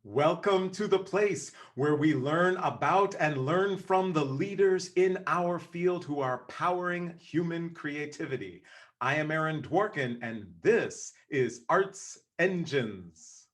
Welcome to the place where we learn about and learn from the leaders in our field who are powering human creativity. I am Aaron Dworkin, and this is Arts Engines.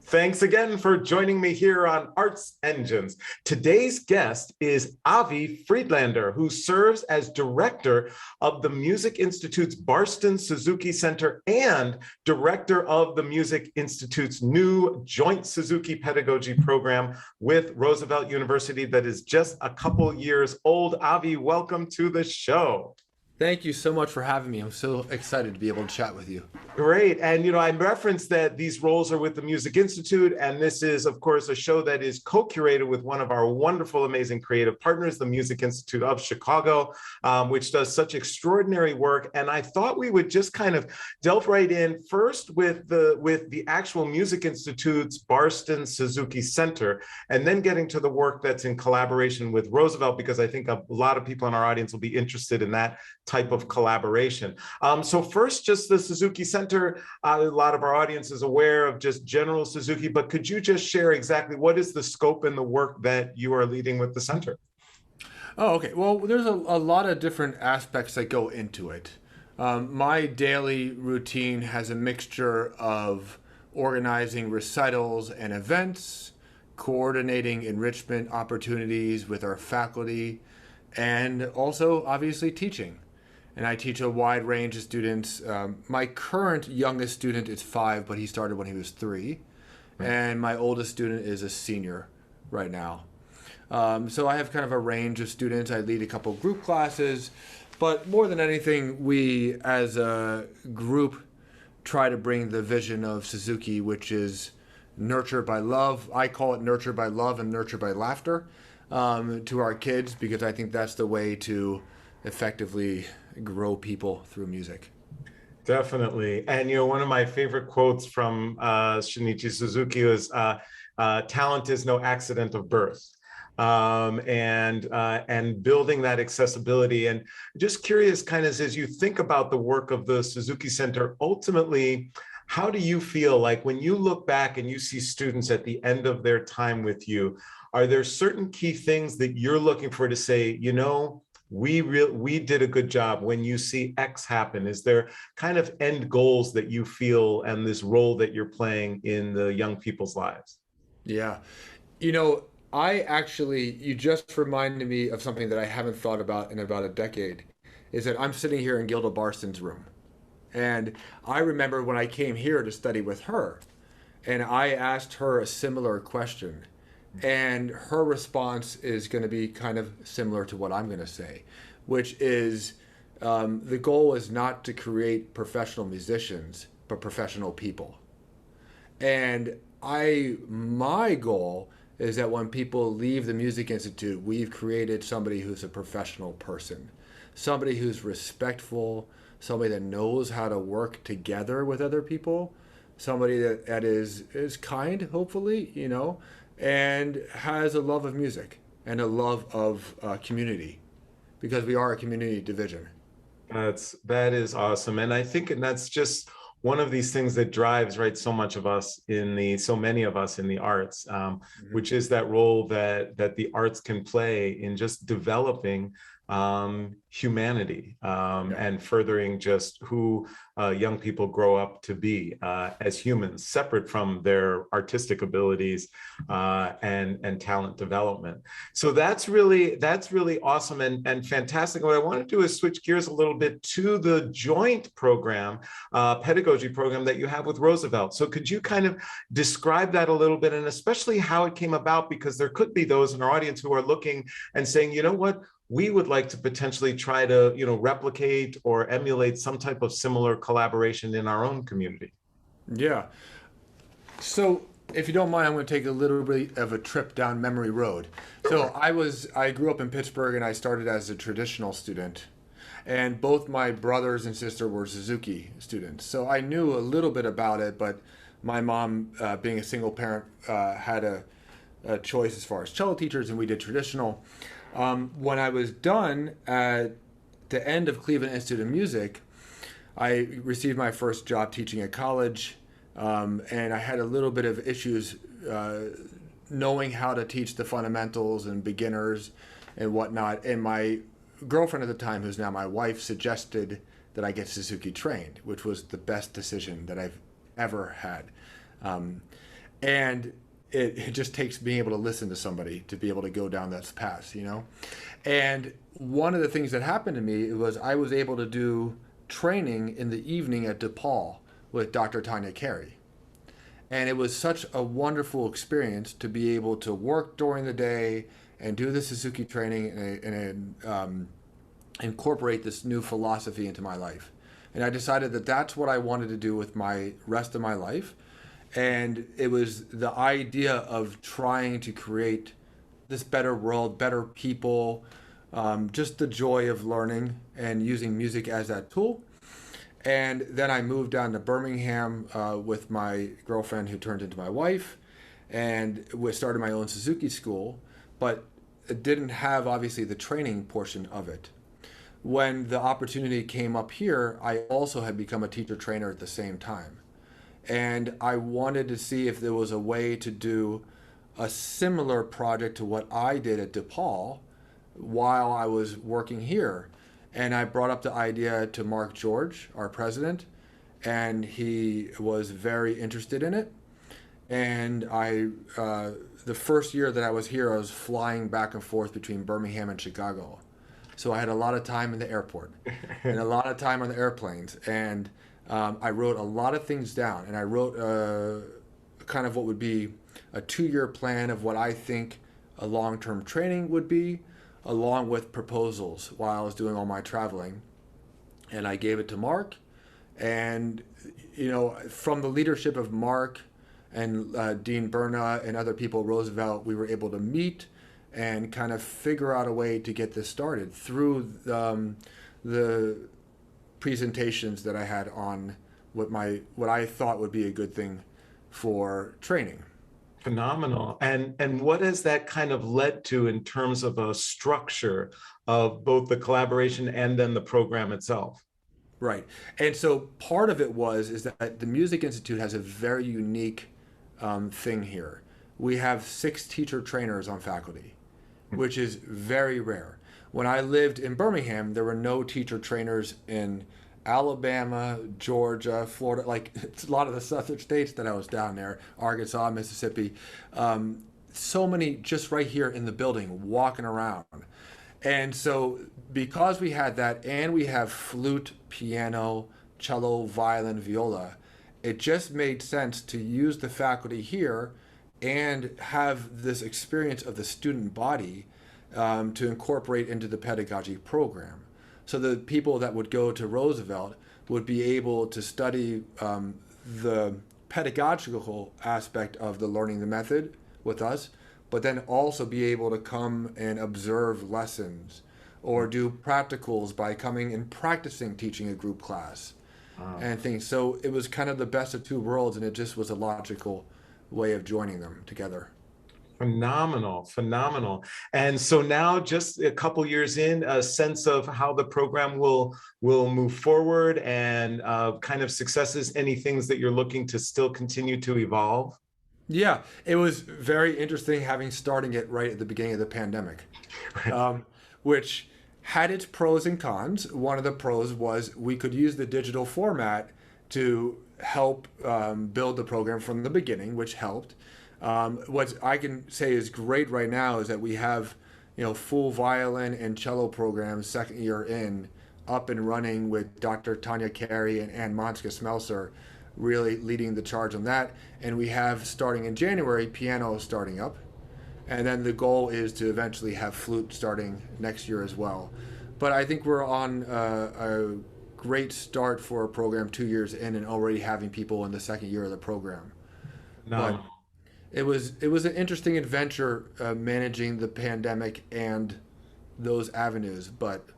Thanks again for joining me here on Arts Engines. Today's guest is Avi Friedlander, who serves as director of the Music Institute's Barston Suzuki Center and director of the Music Institute's new joint Suzuki Pedagogy program with Roosevelt University that is just a couple years old. Avi, welcome to the show. Thank you so much for having me. I'm so excited to be able to chat with you. Great. And, I referenced that these roles are with the Music Institute, and this is, of course, a show that is co-curated with one of our wonderful, amazing creative partners, the Music Institute of Chicago, which does such extraordinary work. And I thought we would just kind of delve right in first with the actual Music Institute's Barston Suzuki Center, and then getting to the work that's in collaboration with Roosevelt, because I think a lot of people in our audience will be interested in that type of collaboration. So first, just the Suzuki Center. A lot of our audience is aware of just general Suzuki, but could you just share exactly what is the scope and the work that you are leading with the center? Oh, okay. Well, there's a lot of different aspects that go into it. My daily routine has a mixture of organizing recitals and events, coordinating enrichment opportunities with our faculty, and also obviously teaching. And I teach a wide range of students. My current youngest student is 5, but he started when he was 3. And my oldest student is a senior right now. So I have kind of a range of students. I lead a couple group classes. But more than anything, we as a group try to bring the vision of Suzuki, which is nurtured by love. I call it nurtured by love and nurtured by laughter, to our kids, because I think that's the way to effectively grow people through music. Definitely. And, one of my favorite quotes from Shinichi Suzuki was, talent is no accident of birth. And building that accessibility. And just curious, kind of as you think about the work of the Suzuki Center, ultimately, how do you feel like when you look back and you see students at the end of their time with you, are there certain key things that you're looking for to say, we did a good job when you see X happen? Is there kind of end goals that you feel and this role that you're playing in the young people's lives? Yeah. You just reminded me of something that I haven't thought about in about a decade, is that I'm sitting here in Gilda Barston's room. And I remember when I came here to study with her, and I asked her a similar question. And her response is going to be kind of similar to what I'm going to say, which is the goal is not to create professional musicians, but professional people. And my goal is that when people leave the Music Institute, we've created somebody who's a professional person, somebody who's respectful, somebody that knows how to work together with other people, somebody that is kind, hopefully, and has a love of music and a love of community, because we are a community division. That is awesome. And I think, and that's just one of these things that drives, right, so many of us in the arts, which is that role that the arts can play in just developing humanity, and furthering just who young people grow up to be as humans, separate from their artistic abilities and talent development. So that's really awesome and fantastic. What I want to do is switch gears a little bit to the joint program, pedagogy program that you have with Roosevelt. So could you kind of describe that a little bit, and especially how it came about? Because there could be those in our audience who are looking and saying, you know what, we would like to potentially try to, replicate or emulate some type of similar collaboration in our own community. Yeah. So if you don't mind, I'm going to take a little bit of a trip down memory road. So I grew up in Pittsburgh, and I started as a traditional student. And both my brothers and sister were Suzuki students. So I knew a little bit about it, but My mom, being a single parent, had a choice as far as cello teachers, and we did traditional. When I was done at the end of Cleveland Institute of Music, I received my first job teaching at college, and I had a little bit of issues knowing how to teach the fundamentals and beginners and whatnot. And my girlfriend at the time, who's now my wife, suggested that I get Suzuki trained, which was the best decision that I've ever had. And it just takes being able to listen to somebody to be able to go down that path, you know? And one of the things that happened to me was I was able to do training in the evening at DePaul with Dr. Tanya Carey. And it was such a wonderful experience to be able to work during the day and do the Suzuki training and incorporate this new philosophy into my life. And I decided that that's what I wanted to do with my rest of my life. And it was the idea of trying to create this better world, better people, just the joy of learning and using music as that tool. And then I moved down to Birmingham with my girlfriend, who turned into my wife, and we started my own Suzuki school, but it didn't have obviously the training portion of it. When the opportunity came up here, I also had become a teacher trainer at the same time. And I wanted to see if there was a way to do a similar project to what I did at DePaul while I was working here. And I brought up the idea to Mark George, our president, and he was very interested in it. And the first year that I was here, I was flying back and forth between Birmingham and Chicago. So I had a lot of time in the airport and a lot of time on the airplanes. And I wrote a lot of things down. And I wrote kind of what would be a 2-year plan of what I think a long-term training would be, along with proposals while I was doing all my traveling. And I gave it to Mark. And, you know, from the leadership of Mark and Dean Berna and other people, Roosevelt, we were able to meet and kind of figure out a way to get this started through the presentations that I had on what I thought would be a good thing for training. Phenomenal. And what has that kind of led to in terms of a structure of both the collaboration and then the program itself? Right. And so part of it is that the Music Institute has a very unique thing here. We have 6 teacher trainers on faculty, which is very rare. When I lived in Birmingham, there were no teacher trainers in Alabama, Georgia, Florida, like it's a lot of the southern states that I was down there, Arkansas, Mississippi. So many just right here in the building walking around. And so because we had that, and we have flute, piano, cello, violin, viola, it just made sense to use the faculty here and have this experience of the student body to incorporate into the pedagogy program. So the people that would go to Roosevelt would be able to study the pedagogical aspect of the learning the method with us, but then also be able to come and observe lessons or do practicals by coming and practicing teaching a group class. Wow. And things. So it was kind of the best of 2 worlds, and it just was a logical way of joining them together. Phenomenal, phenomenal. And so now, just a couple years in, a sense of how the program will move forward and kind of successes, any things that you're looking to still continue to evolve? Yeah, it was very interesting starting it right at the beginning of the pandemic, which had its pros and cons. One of the pros was we could use the digital format to help build the program from the beginning, which helped. What I can say is great right now is that we have, full violin and cello programs second year in, up and running with Dr. Tanya Carey and Ann Monska-Smelser really leading the charge on that. And we have, starting in January, piano starting up. And then the goal is to eventually have flute starting next year as well. But I think we're on a great start for a program 2 years in and already having people in the second year of the program. No. But it was an interesting adventure managing the pandemic and those avenues. But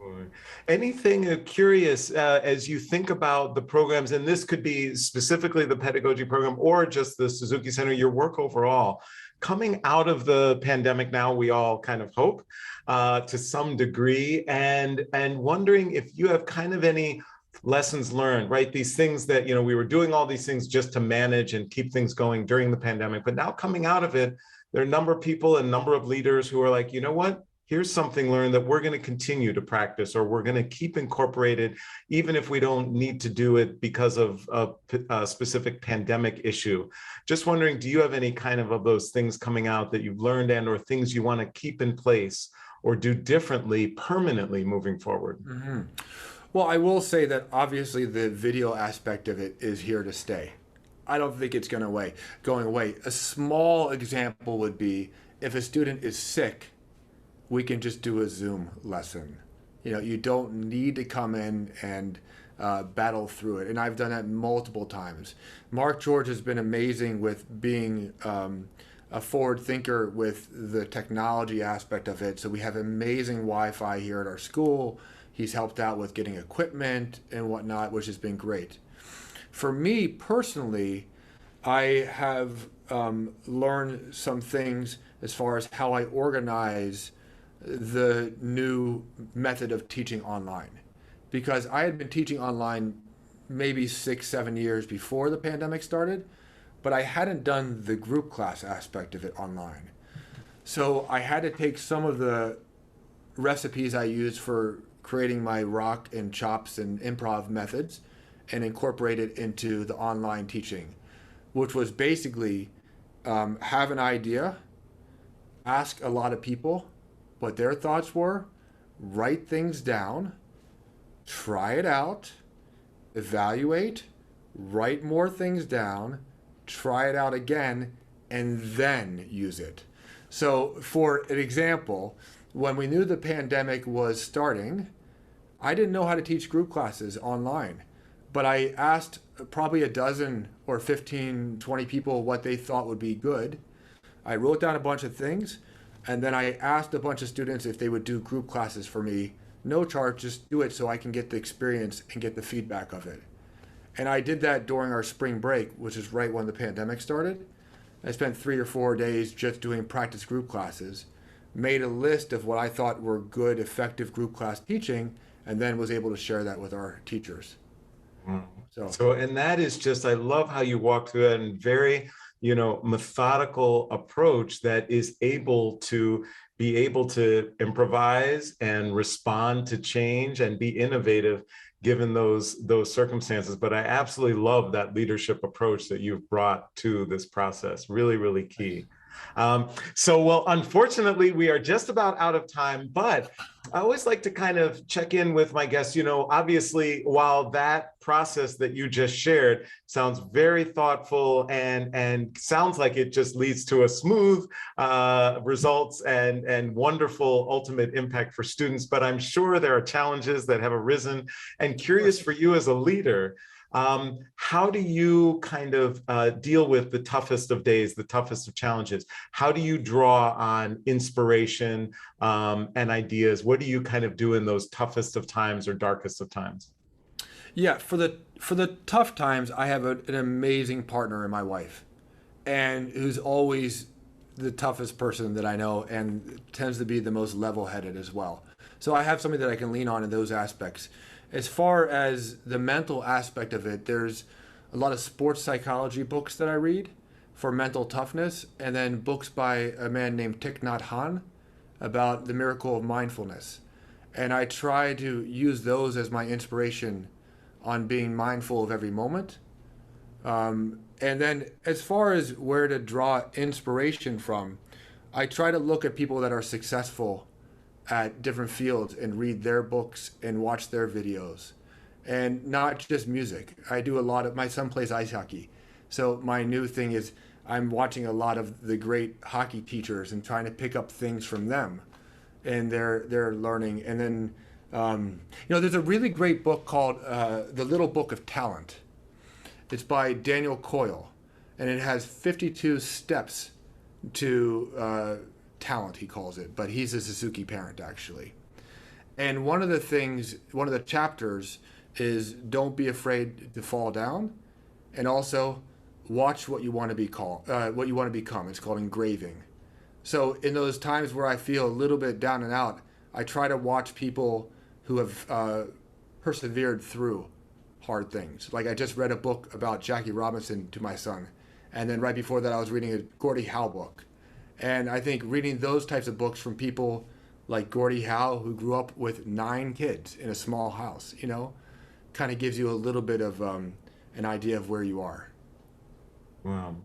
anything curious as you think about the programs, and this could be specifically the pedagogy program or just the Suzuki Center, your work overall, coming out of the pandemic now, we all kind of hope to some degree, and wondering if you have kind of any lessons learned, right? These things that, we were doing all these things just to manage and keep things going during the pandemic, but now coming out of it, there are a number of people and a number of leaders who are like, you know what? Here's something learned that we're going to continue to practice, or we're going to keep incorporated, even if we don't need to do it because of a specific pandemic issue. Just wondering, do you have any kind of those things coming out that you've learned and or things you want to keep in place or do differently permanently moving forward? Mm-hmm. Well, I will say that obviously the video aspect of it is here to stay. I don't think it's going away. A small example would be if a student is sick, we can just do a Zoom lesson. You don't need to come in and battle through it. And I've done that multiple times. Mark George has been amazing with being a forward thinker with the technology aspect of it. So we have amazing Wi-Fi here at our school. He's helped out with getting equipment and whatnot, which has been great. For me personally, I have learned some things as far as how I organize the new method of teaching online, because I had been teaching online maybe 6-7 years before the pandemic started, but I hadn't done the group class aspect of it online. So I had to take some of the recipes I used for creating my rock and chops and improv methods and incorporate it into the online teaching, which was basically have an idea, ask a lot of people what their thoughts were, write things down, try it out, evaluate, write more things down, try it out again, and then use it. So for an example, when we knew the pandemic was starting, I didn't know how to teach group classes online, but I asked probably a dozen or 15, 20 people what they thought would be good. I wrote down a bunch of things, and then I asked a bunch of students if they would do group classes for me. No charge, just do it so I can get the experience and get the feedback of it. And I did that during our spring break, which is right when the pandemic started. I spent 3 or 4 days just doing practice group classes, made a list of what I thought were good, effective group class teaching, and then was able to share that with our teachers. So, and that is just, I love how you walk through that and very, methodical approach that is able to improvise and respond to change and be innovative given those circumstances. But I absolutely love that leadership approach that you've brought to this process. Really, really key. Well, unfortunately, we are just about out of time, but I always like to kind of check in with my guests. Obviously, while that process that you just shared sounds very thoughtful and sounds like it just leads to a smooth results and wonderful ultimate impact for students, but I'm sure there are challenges that have arisen. And curious for you as a leader, how do you kind of deal with the toughest of days, the toughest of challenges? How do you draw on inspiration and ideas? What do you kind of do in those toughest of times or darkest of times? Yeah, for the tough times, I have an amazing partner in my wife, and who's always the toughest person that I know and tends to be the most level-headed as well. So I have somebody that I can lean on in those aspects. As far as the mental aspect of it, there's a lot of sports psychology books that I read for mental toughness, and then books by a man named Thich Nhat Hanh about the miracle of mindfulness. And I try to use those as my inspiration on being mindful of every moment. And then as far as where to draw inspiration from, I try to look at people that are successful at different fields and read their books and watch their videos, and not just music. I do a lot of, my son plays ice hockey. So my new thing is I'm watching a lot of the great hockey teachers and trying to pick up things from them and their learning. And then, there's a really great book called The Little Book of Talent. It's by Daniel Coyle, and it has 52 steps to talent, he calls it, but he's a Suzuki parent actually. And one of the chapters is don't be afraid to fall down, and also watch what you want to what you want to become. It's called engraving. So in those times where I feel a little bit down and out, I try to watch people who have persevered through hard things. Like I just read a book about Jackie Robinson to my son, and then right before that I was reading a Gordie Howe book. And I think reading those types of books from people like Gordie Howe, who grew up with 9 kids in a small house, kind of gives you a little bit of an idea of where you are. Wow.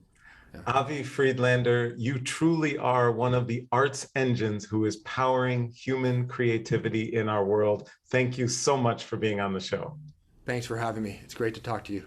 Yeah. Avi Friedlander, you truly are one of the arts engines who is powering human creativity in our world. Thank you so much for being on the show. Thanks for having me. It's great to talk to you.